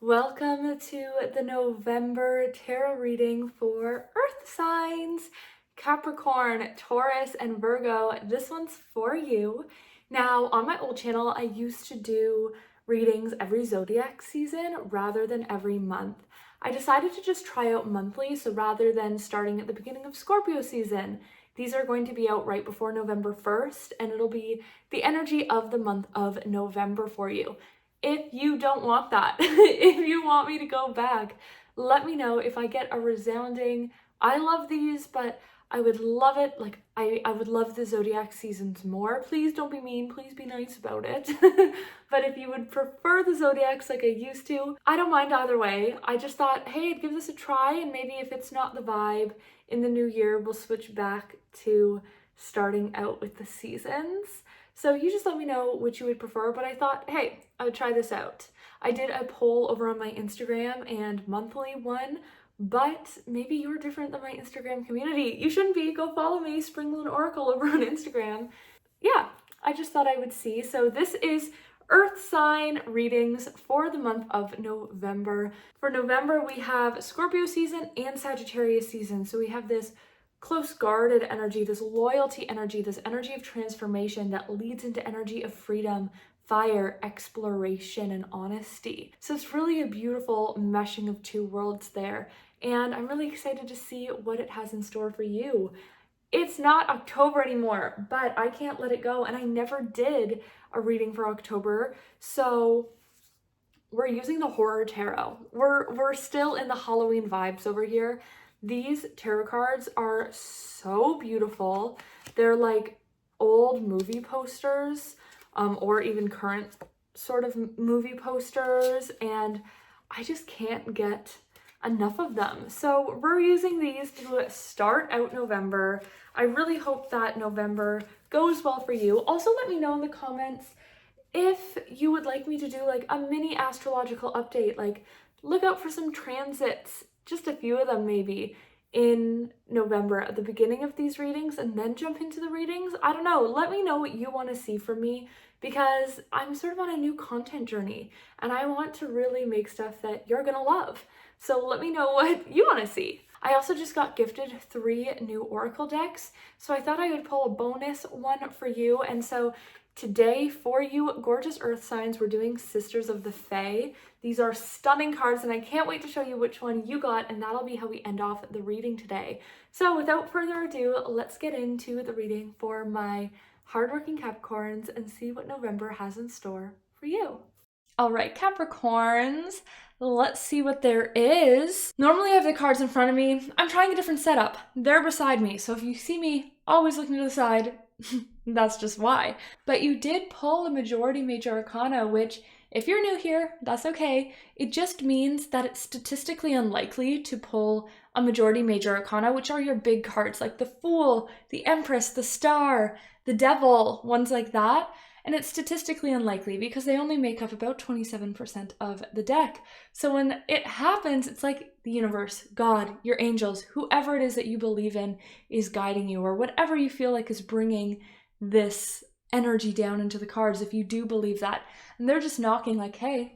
Welcome to the November tarot reading for Earth signs, Capricorn, Taurus, and Virgo. This one's for you. Now, on my old channel, I used to do readings every zodiac season rather than every month. I decided to just try out monthly, so rather than starting at the beginning of Scorpio season, these are going to be out right before November 1st, and it'll be the energy of the month of November for you. If you don't want that, if you want me to go back, let me know. If I get a resounding, I love these, but I would love it. Like, I would love the zodiac seasons more. Please don't be mean. Please be nice about it. But if you would prefer the zodiacs like I used to, I don't mind either way. I just thought, hey, I'd give this a try, and maybe if it's not the vibe in the new year, we'll switch back to starting out with the seasons. So you just let me know what you would prefer, but I thought, hey, I would try this out. I did a poll over on my Instagram and monthly one, but maybe you're different than my Instagram community. You shouldn't be. Go follow me, Spring Moon Oracle, over on Instagram. Yeah, I just thought I would see. So this is Earth sign readings for the month of November. For November, we have Scorpio season and Sagittarius season. So we have this close guarded energy, this loyalty energy, this energy of transformation that leads into energy of freedom, fire, exploration, and honesty. So it's really a beautiful meshing of two worlds there. And I'm really excited to see what it has in store for you. It's not October anymore, but I can't let it go. And I never did a reading for October. So we're using the horror tarot. We're still in the Halloween vibes over here. These tarot cards are so beautiful. They're like old movie posters, or even current sort of movie posters, and I just can't get enough of them. So we're using these to start out November. I really hope that November goes well for you. Also, let me know in the comments if you would like me to do like a mini astrological update, like look out for some transits, just a few of them maybe, in November at the beginning of these readings and then jump into the readings. I don't know. Let me know what you want to see from me, because I'm sort of on a new content journey and I want to really make stuff that you're gonna love. So let me know what you want to see. I also just got gifted 3 new Oracle decks, so I thought I would pull a bonus one for you. And so today, for you gorgeous earth signs, we're doing Sisters of the Fae. These are stunning cards, and I can't wait to show you which one you got, and that'll be how we end off the reading today. So without further ado, let's get into the reading for my hardworking Capricorns and see what November has in store for you. All right, Capricorns, let's see what there is. Normally I have the cards in front of me. I'm trying a different setup. They're beside me, so if you see me always looking to the side, that's just why. But you did pull a majority major arcana, which, if you're new here, that's okay. It just means that it's statistically unlikely to pull a majority major arcana, which are your big cards like the Fool, the Empress, the Star, the Devil, ones like that. And it's statistically unlikely because they only make up about 27% of the deck. So when it happens, it's like the universe, God, your angels, whoever it is that you believe in is guiding you, or whatever you feel like is bringing this energy down into the cards, if you do believe that. And they're just knocking like, hey,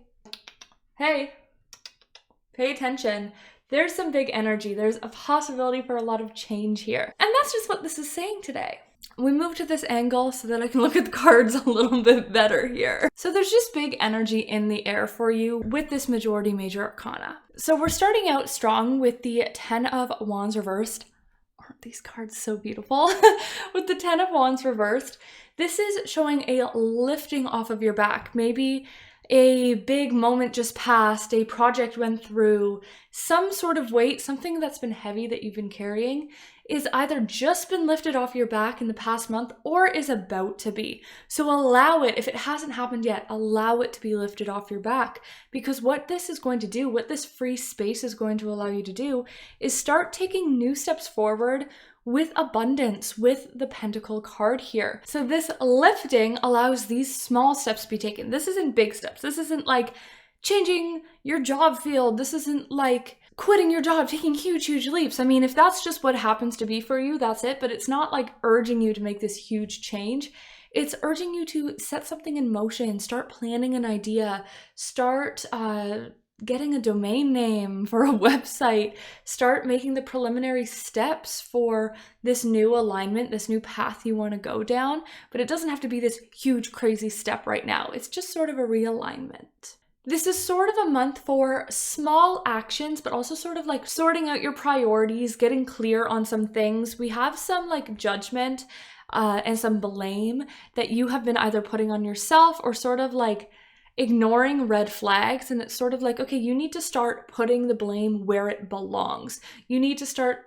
pay attention. There's some big energy. There's a possibility for a lot of change here. And that's just what this is saying today. We move to this angle so that I can look at the cards a little bit better here. So there's just big energy in the air for you with this majority major arcana. So we're starting out strong with the 10 of Wands reversed. Aren't these cards so beautiful? With the 10 of Wands reversed, this is showing a lifting off of your back. Maybe a big moment just passed, a project went through, some sort of weight, something that's been heavy that you've been carrying is either just been lifted off your back in the past month or is about to be. So allow it, if it hasn't happened yet, allow it to be lifted off your back, because what this is going to do, what this free space is going to allow you to do, is start taking new steps forward with abundance, with the Pentacle card here. So this lifting allows these small steps to be taken. This isn't big steps. This isn't like changing your job field. This isn't like quitting your job, taking huge leaps. I mean, if that's just what happens to be for you, that's it. But it's not like urging you to make this huge change. It's urging you to set something in motion, start planning an idea, start getting a domain name for a website. Start making the preliminary steps for this new alignment, this new path you want to go down. But it doesn't have to be this huge, crazy step right now. It's just sort of a realignment. This is sort of a month for small actions, but also sort of like sorting out your priorities, getting clear on some things. We have some like judgment and some blame that you have been either putting on yourself or sort of like ignoring red flags. And it's sort of like, okay, you need to start putting the blame where it belongs. You need to start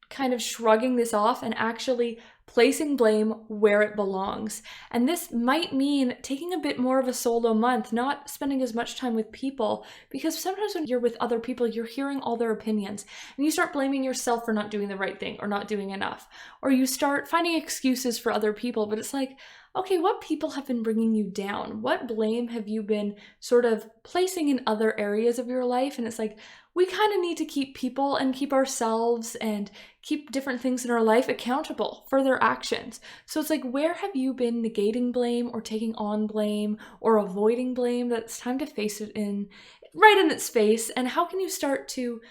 kind of shrugging this off and actually placing blame where it belongs. And this might mean taking a bit more of a solo month, not spending as much time with people, because sometimes when you're with other people, you're hearing all their opinions and you start blaming yourself for not doing the right thing or not doing enough, or you start finding excuses for other people. But it's like, okay, what people have been bringing you down? What blame have you been sort of placing in other areas of your life? And it's like, we kind of need to keep people and keep ourselves and keep different things in our life accountable for their actions. So it's like, where have you been negating blame or taking on blame or avoiding blame? That it's time to face it right in its face. And how can you start to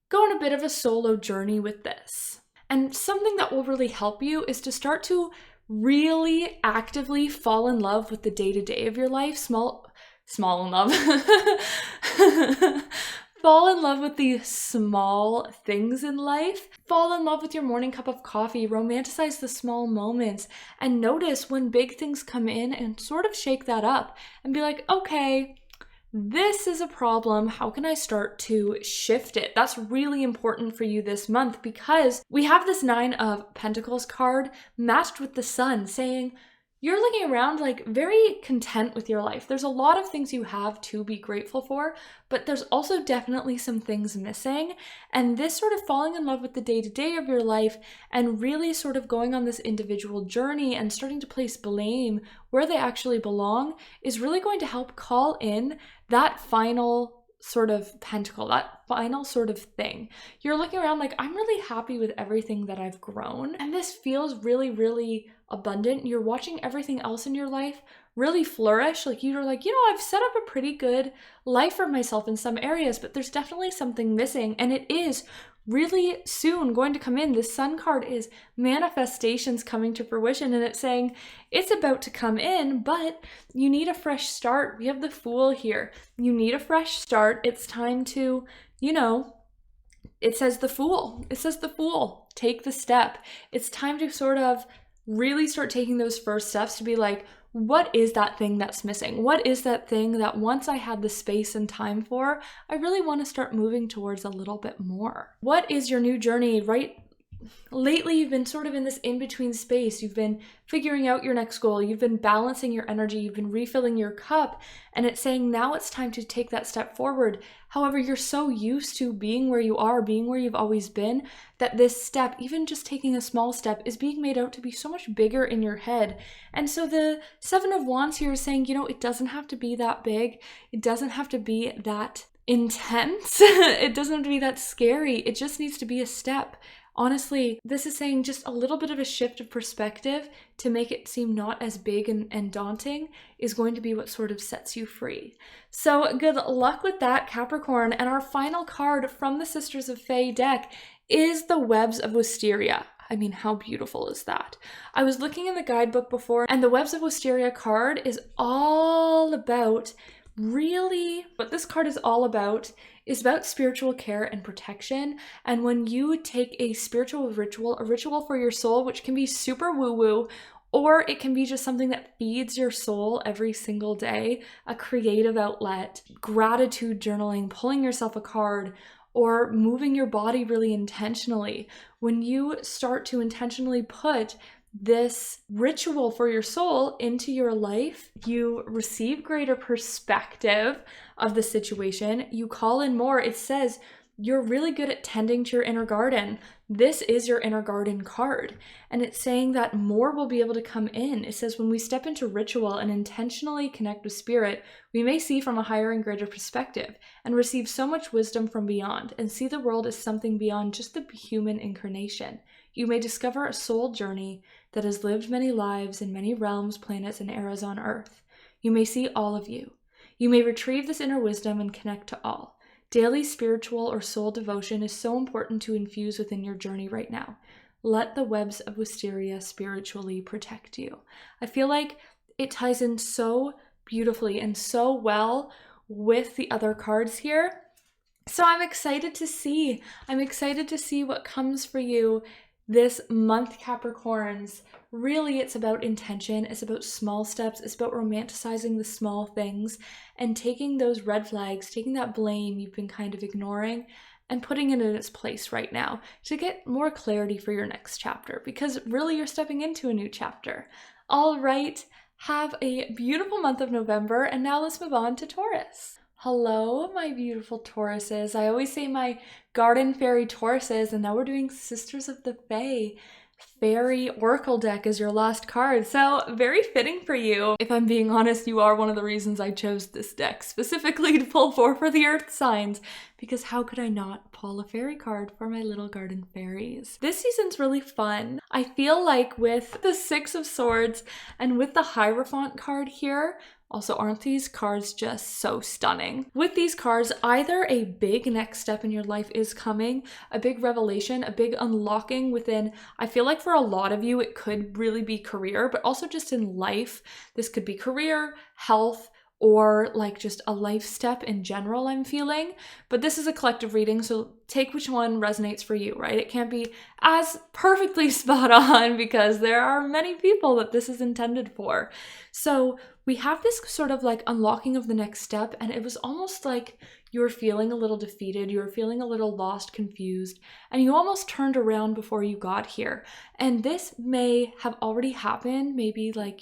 go on a bit of a solo journey with this? And something that will really help you is to start to really actively fall in love with the day-to-day of your life. Small in love. Fall in love with the small things in life. Fall in love with your morning cup of coffee. Romanticize the small moments and notice when big things come in and sort of shake that up and be like, okay, this is a problem. How can I start to shift it? That's really important for you this month because we have this 9 of Pentacles card matched with the Sun saying, you're looking around like very content with your life. There's a lot of things you have to be grateful for, but there's also definitely some things missing. And this sort of falling in love with the day-to-day of your life and really sort of going on this individual journey and starting to place blame where they actually belong is really going to help call in that final sort of pentacle, that final sort of thing. You're looking around like, I'm really happy with everything that I've grown. And this feels really, really abundant. You're watching everything else in your life really flourish. Like you're like, I've set up a pretty good life for myself in some areas, but there's definitely something missing. And it is really soon going to come in. This Sun card is manifestations coming to fruition, and it's saying it's about to come in, but you need a fresh start. We have the Fool here. You need a fresh start. It's time to, it says the Fool. It says the Fool. Take the step. It's time to sort of really start taking those first steps to be like, what is that thing that's missing? What is that thing that once I had the space and time for, I really want to start moving towards a little bit more? What is your new journey? Right? Lately, you've been sort of in this in-between space. You've been figuring out your next goal. You've been balancing your energy. You've been refilling your cup. And it's saying now it's time to take that step forward. However, you're so used to being where you are, being where you've always been, that this step, even just taking a small step, is being made out to be so much bigger in your head. And so the 7 of Wands here is saying, it doesn't have to be that big. It doesn't have to be that intense. It doesn't have to be that scary. It just needs to be a step. Honestly, this is saying just a little bit of a shift of perspective to make it seem not as big and daunting is going to be what sort of sets you free. So good luck with that, Capricorn. And our final card from the Sisters of Fae deck is the Webs of Wisteria. I mean, how beautiful is that? I was looking in the guidebook before, and the Webs of Wisteria card is all about really what this card is all about is about spiritual care and protection. And when you take a spiritual ritual, a ritual for your soul, which can be super woo-woo, or it can be just something that feeds your soul every single day, a creative outlet, gratitude journaling, pulling yourself a card, or moving your body really intentionally. When you start to intentionally put this ritual for your soul into your life, you receive greater perspective of the situation. You call in more. It says you're really good at tending to your inner garden. This is your inner garden card. And it's saying that more will be able to come in. It says when we step into ritual and intentionally connect with spirit, we may see from a higher and greater perspective and receive so much wisdom from beyond and see the world as something beyond just the human incarnation. You may discover a soul journey that has lived many lives in many realms, planets, and eras on Earth. You may see all of you. You may retrieve this inner wisdom and connect to all. Daily spiritual or soul devotion is so important to infuse within your journey right now. Let the webs of wisteria spiritually protect you. I feel like it ties in so beautifully and so well with the other cards here. So I'm excited to see. I'm excited to see what comes for you this month, Capricorns. Really, it's about intention. It's about small steps. It's about romanticizing the small things and taking those red flags, taking that blame you've been kind of ignoring and putting it in its place right now to get more clarity for your next chapter, because really you're stepping into a new chapter. All right, have a beautiful month of November, and now let's move on to Taurus. Hello, my beautiful Tauruses. I always say my garden fairy Tauruses, and now we're doing Sisters of the Fae. Fairy Oracle deck is your last card, so very fitting for you. If I'm being honest, you are one of the reasons I chose this deck specifically to pull for the earth signs, because how could I not pull a fairy card for my little garden fairies? This season's really fun. I feel like with the Six of Swords and with the Hierophant card here, also, aren't these cards just so stunning? With these cards, either a big next step in your life is coming, a big revelation, a big unlocking within, I feel like for a lot of you, it could really be career, but also just in life. This could be career, health, or like just a life step in general, I'm feeling. But this is a collective reading, so take which one resonates for you, right? It can't be as perfectly spot on because there are many people that this is intended for. So we have this sort of like unlocking of the next step, and it was almost like you were feeling a little defeated, you were feeling a little lost, confused, and you almost turned around before you got here. And this may have already happened, maybe like,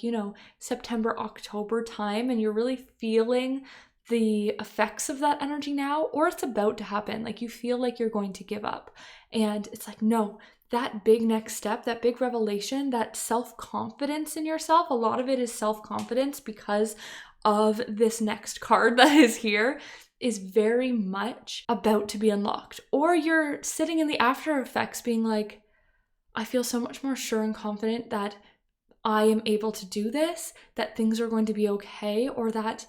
September, October time, and you're really feeling the effects of that energy now, or it's about to happen. Like you feel like you're going to give up. And it's like, no, that big next step, that big revelation, that self-confidence in yourself, a lot of it is self-confidence because of this next card that is here, is very much about to be unlocked. Or you're sitting in the after effects being like, I feel so much more sure and confident that I am able to do this, that things are going to be okay, or that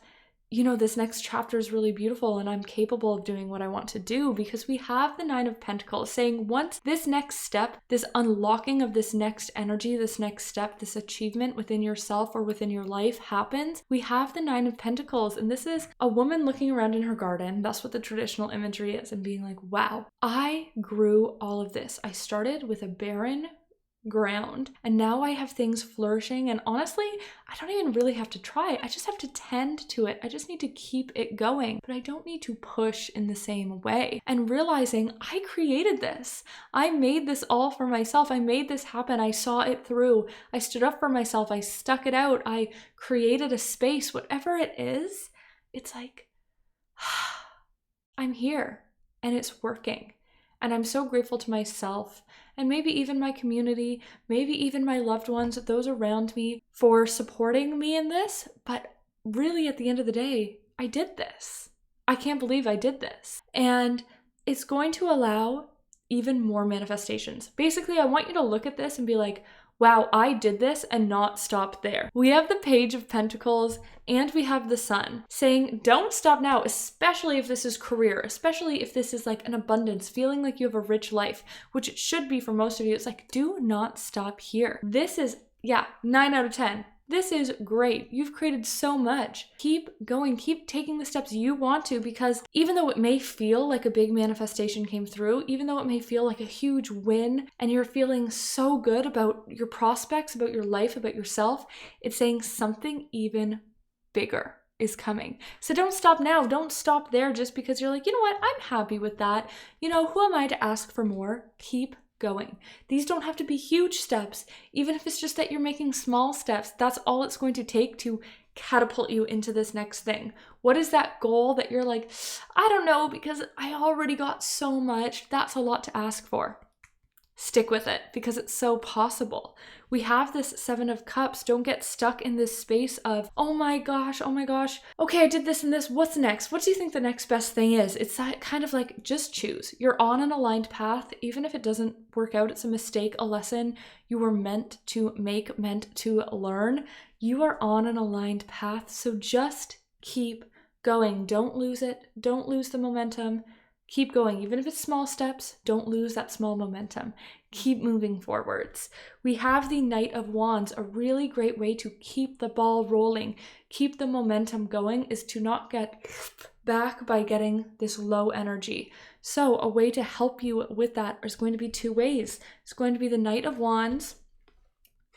this next chapter is really beautiful and I'm capable of doing what I want to do, because we have the Nine of Pentacles saying once this next step, this unlocking of this next energy, this next step, this achievement within yourself or within your life happens, we have the Nine of Pentacles. And this is a woman looking around in her garden. That's what the traditional imagery is, and being like, wow, I grew all of this. I started with a barren ground and now I have things flourishing, and honestly I don't even really have to try. I just have to tend to it. I just need to keep it going, but I don't need to push in the same way. And realizing I created this, I made this all for myself, I made this happen, I saw it through, I stood up for myself, I stuck it out, I created a space, whatever it is. It's like I'm here and it's working. And I'm so grateful to myself and maybe even my community, maybe even my loved ones, those around me, for supporting me in this. But really, at the end of the day, I did this. I can't believe I did this. And it's going to allow even more manifestations. Basically, I want you to look at this and be like, wow, I did this, and not stop there. We have the Page of Pentacles and we have the Sun saying, don't stop now, especially if this is career, especially if this is like an abundance, feeling like you have a rich life, which it should be for most of you. It's like, do not stop here. This is, 9 out of 10. This is great. You've created so much. Keep going, keep taking the steps you want to, because even though it may feel like a big manifestation came through, even though it may feel like a huge win and you're feeling so good about your prospects, about your life, about yourself, it's saying something even bigger is coming. So don't stop now. Don't stop there just because you're like, you know what? I'm happy with that. Who am I to ask for more? Keep going. These don't have to be huge steps. Even if it's just that you're making small steps, that's all it's going to take to catapult you into this next thing. What is that goal that you're like, I don't know, because I already got so much. That's a lot to ask for. Stick with it because it's so possible. We have this Seven of Cups. Don't get stuck in this space of, oh my gosh, okay, I did this and this, what's next? What do you think the next best thing is? It's that kind of like, just choose. You're on an aligned path. Even if it doesn't work out, it's a mistake, a lesson you were meant to make, meant to learn. You are on an aligned path, so just keep going. Don't lose it. Don't lose the momentum. Keep going. Even if it's small steps, don't lose that small momentum. Keep moving forwards. We have the Knight of Wands. A really great way to keep the ball rolling, keep the momentum going, is to not get back by getting this low energy. So a way to help you with that is going to be 2 ways. It's going to be the Knight of Wands.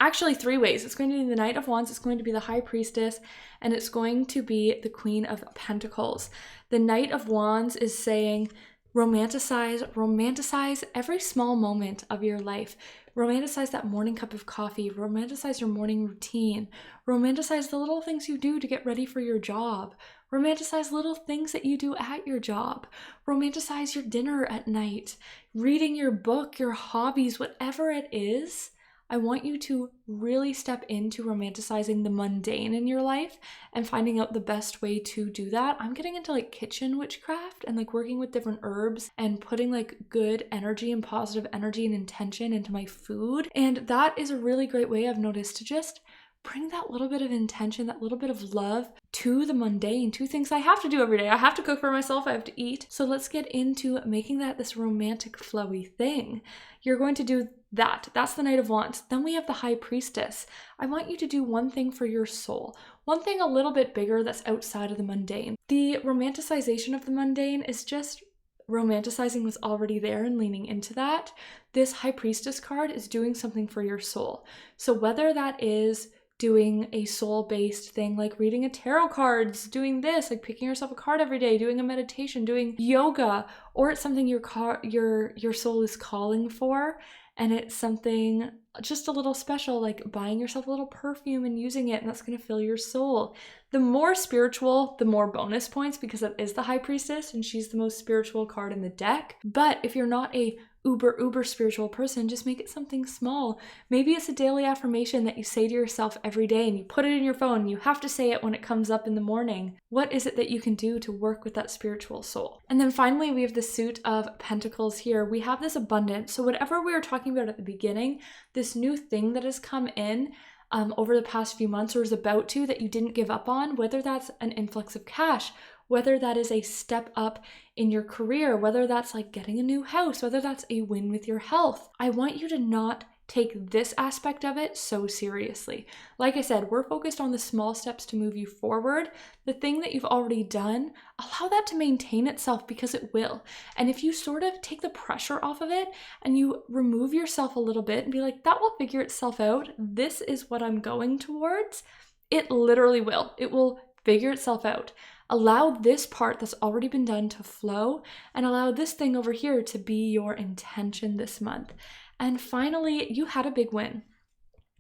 Actually, 3 ways. It's going to be the Knight of Wands, it's going to be the High Priestess, and it's going to be the Queen of Pentacles. The Knight of Wands is saying, romanticize every small moment of your life. Romanticize that morning cup of coffee. Romanticize your morning routine. Romanticize the little things you do to get ready for your job. Romanticize little things that you do at your job. Romanticize your dinner at night, reading your book, your hobbies, whatever it is. I want you to really step into romanticizing the mundane in your life and finding out the best way to do that. I'm getting into like kitchen witchcraft and like working with different herbs and putting like good energy and positive energy and intention into my food. And that is a really great way, I've noticed, to just bring that little bit of intention, that little bit of love to the mundane, to things I have to do every day. I have to cook for myself, I have to eat. So let's get into making that this romantic flowy thing. You're going to do that. That's the Knight of Wands. Then we have the High Priestess. I want you to do one thing for your soul, one thing a little bit bigger that's outside of the mundane. The romanticization of the mundane is just romanticizing what's already there and leaning into that. This High Priestess card is doing something for your soul. So whether that is doing a soul-based thing like reading a tarot cards, doing this, like picking yourself a card every day, doing a meditation, doing yoga, or it's something your soul is calling for, and it's something just a little special, like buying yourself a little perfume and using it, and that's going to fill your soul. The more spiritual, the more bonus points, because that is the High Priestess and she's the most spiritual card in the deck. But if you're not a uber spiritual person, just make it something small. Maybe it's a daily affirmation that you say to yourself every day and you put it in your phone. You have to say it when it comes up in the morning. What is it that you can do to work with that spiritual soul? And then finally, we have the Suit of Pentacles here. We have this abundance. So whatever we were talking about at the beginning, this new thing that has come in over the past few months, or is about to, that you didn't give up on, whether that's an influx of cash, whether that is a step up in your career, whether that's like getting a new house, whether that's a win with your health. I want you to not take this aspect of it so seriously. Like I said, we're focused on the small steps to move you forward. The thing that you've already done, allow that to maintain itself, because it will. And if you sort of take the pressure off of it and you remove yourself a little bit and be like, that will figure itself out, this is what I'm going towards, it literally will. It will figure itself out. Allow this part that's already been done to flow, and allow this thing over here to be your intention this month. And finally, you had a big win.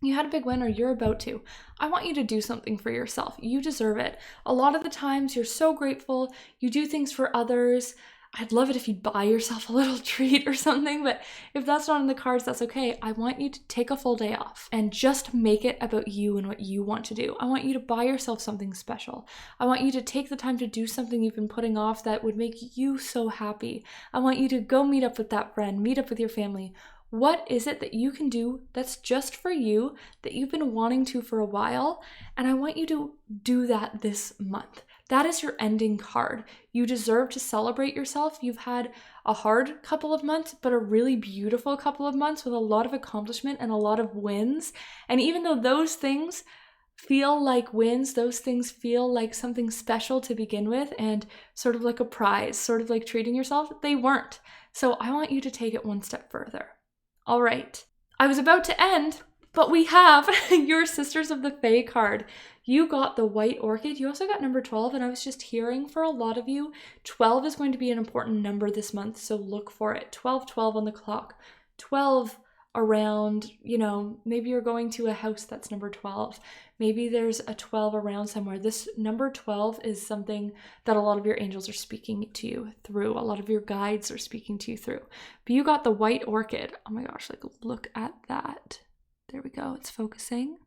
You had a big win, or you're about to. I want you to do something for yourself. You deserve it. A lot of the times you're so grateful. You do things for others. I'd love it if you'd buy yourself a little treat or something, but if that's not in the cards, that's okay. I want you to take a full day off and just make it about you and what you want to do. I want you to buy yourself something special. I want you to take the time to do something you've been putting off that would make you so happy. I want you to go meet up with that friend, meet up with your family. What is it that you can do that's just for you, that you've been wanting to for a while? And I want you to do that this month. That is your ending card. You deserve to celebrate yourself. You've had a hard couple of months, but a really beautiful couple of months with a lot of accomplishment and a lot of wins. And even though those things feel like wins, those things feel like something special to begin with and sort of like a prize, sort of like treating yourself, they weren't. So I want you to take it one step further. All right, I was about to end, but we have your Sisters of the Fae card. You got the White Orchid. You also got number 12, and I was just hearing for a lot of you, 12 is going to be an important number this month, so look for it. 12 on the clock. 12 around, maybe you're going to a house that's number 12. Maybe there's a 12 around somewhere. This number 12 is something that a lot of your angels are speaking to you through. A lot of your guides are speaking to you through. But you got the White Orchid. Oh my gosh, like look at that. There we go. It's focusing.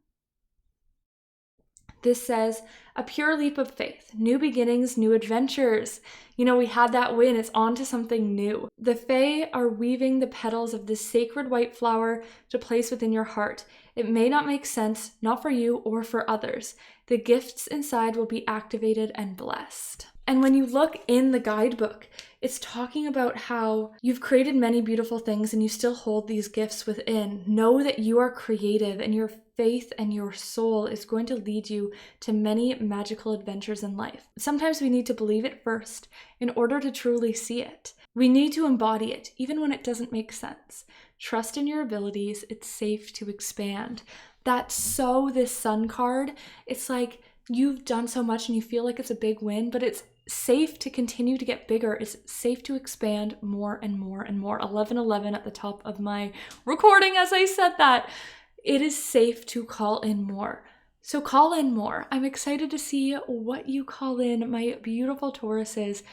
This says, a pure leap of faith, new beginnings, new adventures. We had that win. It's on to something new. The Fae are weaving the petals of this sacred white flower to place within your heart. It may not make sense, not for you or for others. The gifts inside will be activated and blessed. And when you look in the guidebook, it's talking about how you've created many beautiful things and you still hold these gifts within. Know that you are creative and your faith and your soul is going to lead you to many magical adventures in life. Sometimes we need to believe it first in order to truly see it. We need to embody it, even when it doesn't make sense. Trust in your abilities. It's safe to expand. This Sun card, it's like you've done so much and you feel like it's a big win, but it's safe to continue to get bigger. It's safe to expand more and more and more. 1111 at the top of my recording as I said that. It is safe to call in more. So call in more. I'm excited to see what you call in, my beautiful Tauruses.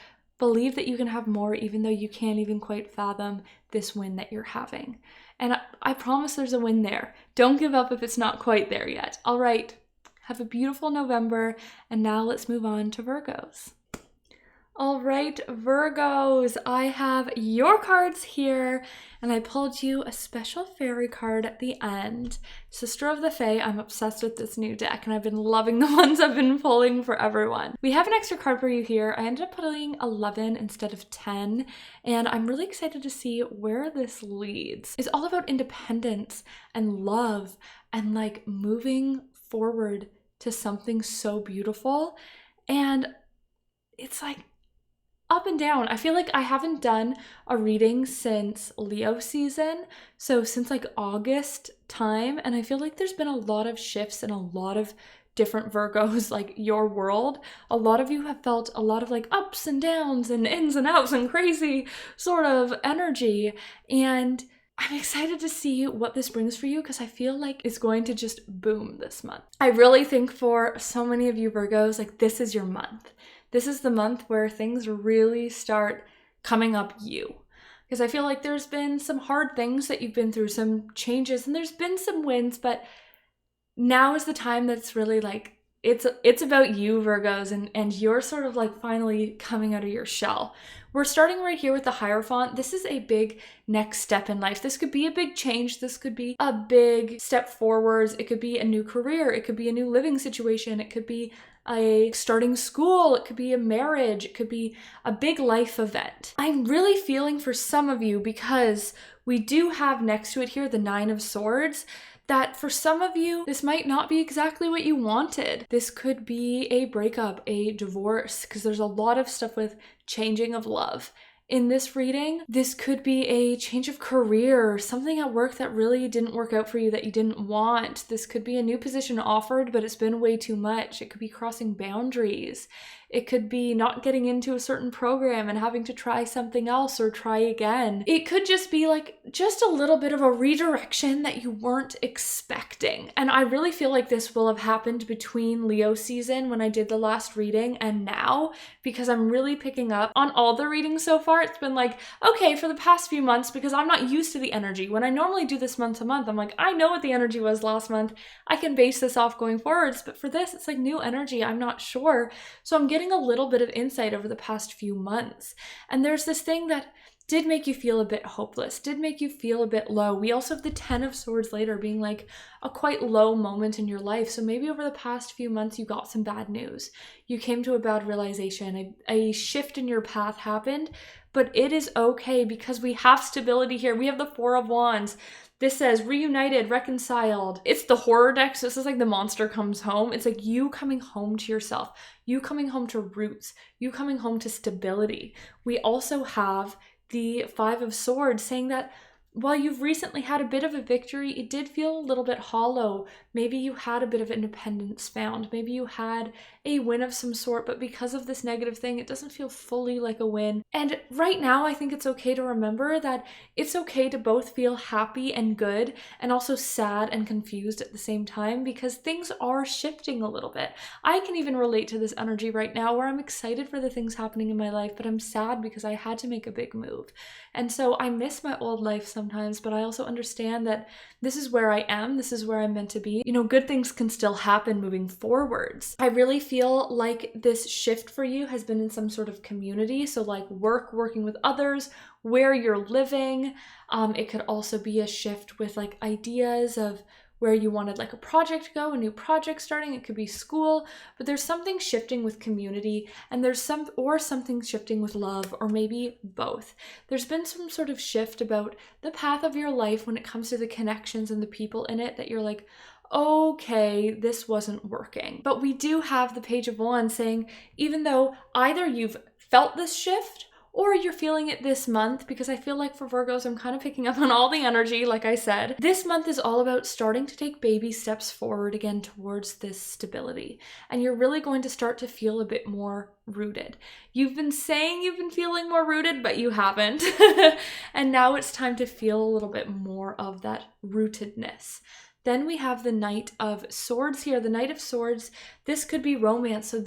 Believe that you can have more even though you can't even quite fathom this win that you're having. And I promise there's a win there. Don't give up if it's not quite there yet. All right, have a beautiful November. And now let's move on to Virgos. All right, Virgos, I have your cards here, and I pulled you a special fairy card at the end. Sister of the Fae, I'm obsessed with this new deck, and I've been loving the ones I've been pulling for everyone. We have an extra card for you here. I ended up putting 11 instead of 10, and I'm really excited to see where this leads. It's all about independence and love and like moving forward to something so beautiful, and it's like up and down. I feel like I haven't done a reading since Leo season, so since like August time, and I feel like there's been a lot of shifts in a lot of different Virgos, like your world. A lot of you have felt a lot of like ups and downs and ins and outs and crazy sort of energy, and I'm excited to see what this brings for you because I feel like it's going to just boom this month. I really think for so many of you Virgos, like this is your month. This is the month where things really start coming up you. Because I feel like there's been some hard things that you've been through, some changes, and there's been some wins, but now is the time that's really like, it's about you, Virgos, and you're sort of like finally coming out of your shell. We're starting right here with the Hierophant. This is a big next step in life. This could be a big change. This could be a big step forwards. It could be a new career. It could be a new living situation. It could be a starting school. It could be a marriage. It could be a big life event. I'm really feeling for some of you because we do have next to it here the Nine of Swords, that for some of you, this might not be exactly what you wanted. This could be a breakup, a divorce, because there's a lot of stuff with changing of love. In this reading, this could be a change of career, something at work that really didn't work out for you that you didn't want. This could be a new position offered, but it's been way too much. It could be crossing boundaries. It could be not getting into a certain program and having to try something else or try again. It could just be like just a little bit of a redirection that you weren't expecting. And I really feel like this will have happened between Leo season when I did the last reading and now, because I'm really picking up on all the readings so far. It's been like, okay, for the past few months, because I'm not used to the energy. When I normally do this month to month, I'm like, I know what the energy was last month. I can base this off going forwards. But for this, it's like new energy. I'm not sure. So I'm getting a little bit of insight over the past few months. And there's this thing that did make you feel a bit hopeless, did make you feel a bit low. We also have the Ten of Swords later being like a quite low moment in your life. So maybe over the past few months, you got some bad news. You came to a bad realization, a shift in your path happened, but it is okay because we have stability here. We have the Four of Wands. This says reunited, reconciled. It's the horror deck, so this is like the monster comes home. It's like you coming home to yourself, you coming home to roots, you coming home to stability. We also have the Five of Swords saying that while you've recently had a bit of a victory, it did feel a little bit hollow. Maybe you had a bit of independence found. Maybe you had a win of some sort, but because of this negative thing, it doesn't feel fully like a win. And right now, I think it's okay to remember that it's okay to both feel happy and good and also sad and confused at the same time, because things are shifting a little bit. I can even relate to this energy right now where I'm excited for the things happening in my life, but I'm sad because I had to make a big move. And so I miss my old life sometimes, but I also understand that this is where I am. This is where I'm meant to be. You know, good things can still happen moving forwards. I really feel like this shift for you has been in some sort of community. So like working with others, where you're living. It could also be a shift with like ideas of where you wanted like a project to go, a new project starting, it could be school, but there's something shifting with community, and there's something shifting with love, or maybe both. There's been some sort of shift about the path of your life when it comes to the connections and the people in it that you're like, okay, this wasn't working. But we do have the Page of Wands saying, even though either you've felt this shift or you're feeling it this month, because I feel like for Virgos, I'm kind of picking up on all the energy, like I said. This month is all about starting to take baby steps forward again towards this stability. And you're really going to start to feel a bit more rooted. You've been saying you've been feeling more rooted, but you haven't. And now it's time to feel a little bit more of that rootedness. Then we have the Knight of Swords here. The Knight of Swords, this could be romance. So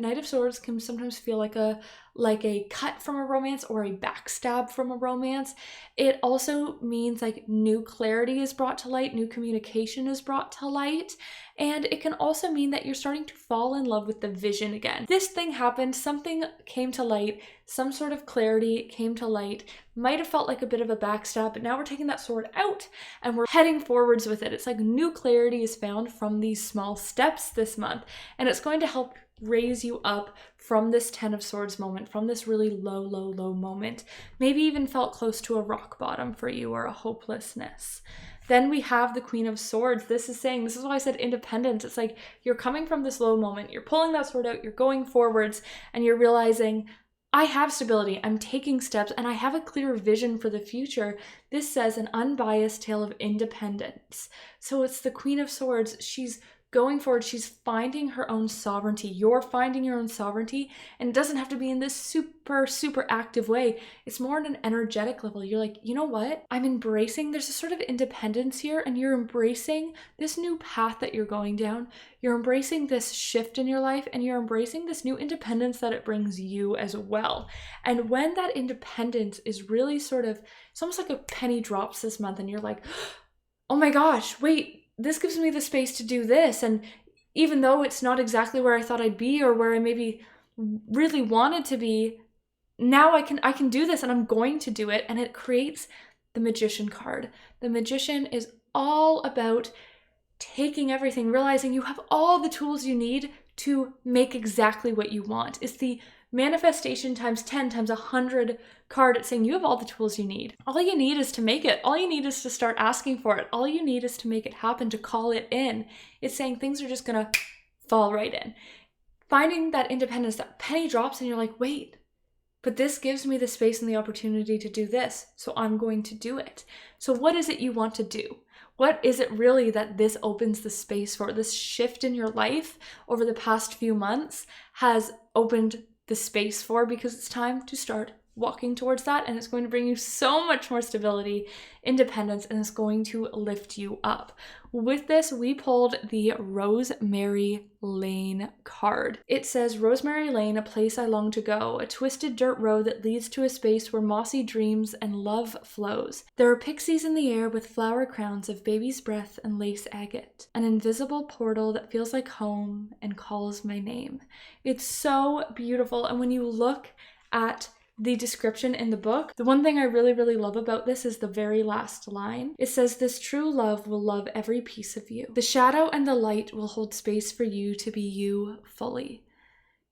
Knight of Swords can sometimes feel like a cut from a romance or a backstab from a romance. It also means like new clarity is brought to light, new communication is brought to light. And it can also mean that you're starting to fall in love with the vision again. This thing happened, something came to light, some sort of clarity came to light, might have felt like a bit of a backstab, but now we're taking that sword out and we're heading forwards with it. It's like new clarity is found from these small steps this month, and it's going to help raise you up from this 10 of Swords moment, from this really low moment. Maybe even felt close to a rock bottom for you or a hopelessness. Then we have the Queen of Swords. This is why I said independence. It's like you're coming from this low moment, you're pulling that sword out, you're going forwards, and you're realizing, I have stability, I'm taking steps, and I have a clear vision for the future. This says an unbiased tale of independence. So it's the Queen of Swords. She's going forward, she's finding her own sovereignty. You're finding your own sovereignty, and it doesn't have to be in this super active way. It's more on an energetic level. You're like, you know what? I'm embracing, there's a sort of independence here, and you're embracing this new path that you're going down. You're embracing this shift in your life, and you're embracing this new independence that it brings you as well. And when that independence is really it's almost like a penny drops this month, and you're like, oh my gosh, wait, this gives me the space to do this. And even though it's not exactly where I thought I'd be or where I maybe really wanted to be, now I can do this, and I'm going to do it. And it creates the Magician card. The Magician is all about taking everything, realizing you have all the tools you need to make exactly what you want. It's the manifestation times 10 times 100 card. It's saying you have all the tools you need. All you need is to make it. All you need is to start asking for it. All you need is to make it happen, to call it in. It's saying things are just gonna fall right in. Finding that independence, that penny drops, and you're like, wait, but this gives me the space and the opportunity to do this, so I'm going to do it. So what is it you want to do? What is it really that this opens the space for? This shift in your life over the past few months has opened the space for, because it's time to start walking towards that, and it's going to bring you so much more stability, independence, and it's going to lift you up. With this, we pulled the Rosemary Lane card. It says, Rosemary Lane, a place I long to go, a twisted dirt road that leads to a space where mossy dreams and love flows. There are pixies in the air with flower crowns of baby's breath and lace agate, an invisible portal that feels like home and calls my name. It's so beautiful, and when you look at the description in the book, the one thing I really love about this is the very last line. It says, this true love will love every piece of you. The shadow and the light will hold space for you to be you fully.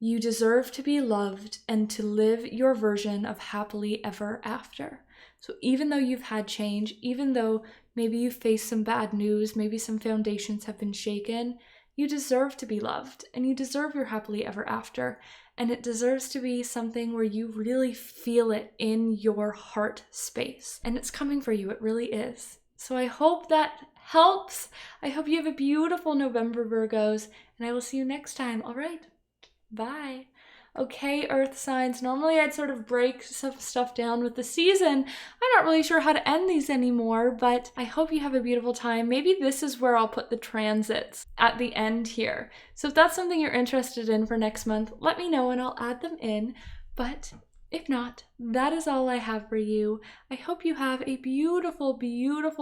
You deserve to be loved and to live your version of happily ever after. So even though you've had change, even though maybe you face some bad news, maybe some foundations have been shaken, you deserve to be loved, and you deserve your happily ever after. And it deserves to be something where you really feel it in your heart space. And it's coming for you, it really is. So I hope that helps. I hope you have a beautiful November, Virgos, and I will see you next time. All right, bye. Okay, Earth signs, normally I'd sort of break some stuff down with the season. I'm not really sure how to end these anymore, but I hope you have a beautiful time. Maybe this is where I'll put the transits at the end here. So if that's something you're interested in for next month, let me know and I'll add them in. But if not, that is all I have for you. I hope you have a beautiful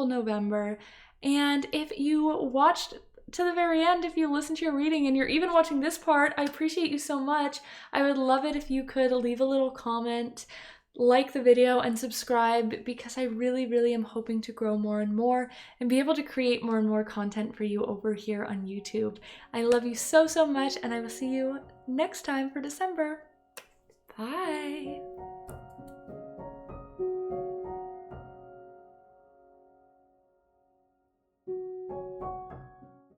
November. And if you watched to the very end, if you listen to your reading and you're even watching this part, I appreciate you so much. I would love it if you could leave a little comment, like the video and subscribe because I really am hoping to grow more and more and be able to create more and more content for you over here on YouTube. I love you so much, and I will see you next time for December. Bye!